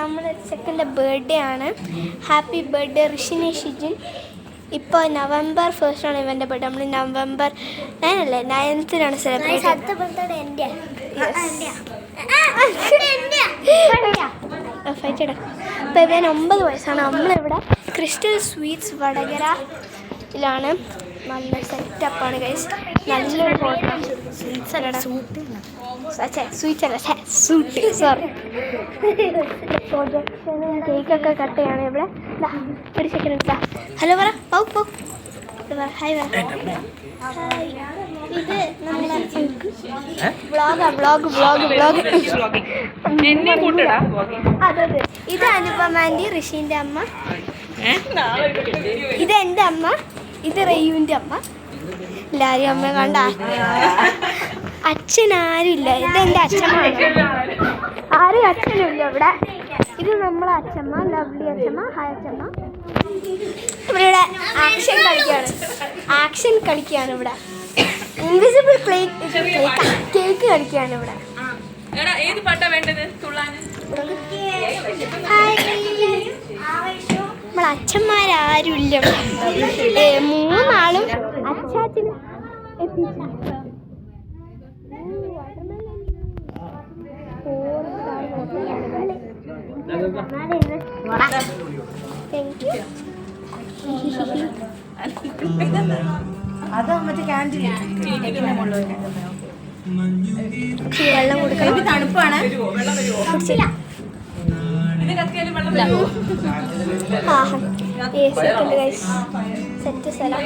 നമ്മുടെ ചെക്കൻ്റെ ബർത്ത്ഡേ ആണ്. Happy birthday Rishini Shijin. ഇപ്പോൾ November 1st ആണ് ഇവൻ്റെ ബർത്ത്ഡേ. നമ്മൾ November 9th സെലിബ്രേറ്റ്. അപ്പോൾ ഇവൻ 9 വയസ്സാണ്. നമ്മളിവിടെ ക്രിസ്റ്റൽ സ്വീറ്റ്സ് വടകരയിലാണ്. നല്ല സെറ്റപ്പാണ് ഗൈസ്. നല്ലൊരു ഹോട്ടൽ. സ്വീറ്റ്സ് അല്ല സൂട്ട്, സോറി. പ്രൊജക്ഷനും കേക്കൊക്കെ കട്ട് ചെയ്യാണ് ഇവിടെ. ഒരു സെക്കൻഡ് എടുത്താ. ഹലോ പറ, പൗ ഹായ് പറ. ഹായ്. ഇത് നമ്മുടെ അതെ. ഇത് അനുപമാൻ്റെ ഋഷിൻ്റെ അമ്മ. ഇത് എൻ്റെ അമ്മ. ഇത് റെയ്യുവിൻ്റെ അമ്മ. എല്ലാവരും അമ്മ കണ്ട. അച്ഛൻ ആരുമില്ല. ഇതെൻ്റെ അച്ഛമ്മ. ആരും അച്ഛനുമില്ല ഇവിടെ. ഇത് നമ്മളെ അച്ഛമ്മ, ലവ്ലി അച്ഛമ്മ. ഹായ് അച്ഛമ്മ. ഇവിടെ ആക്ഷൻ കളിക്കുകയാണ് ഇവിടെ. ഇൻവിസിബിൾ കേക്ക് കളിക്കുകയാണ് ഇവിടെ. നമ്മളെ അച്ഛന്മാരാരുമില്ല. 3 ആളും അച്ചാച്ചനും എത്തിച്ചു. വെള്ളം കൊടുക്കണം. തണുപ്പാണ്. സെറ്റ് സ്ഥലം.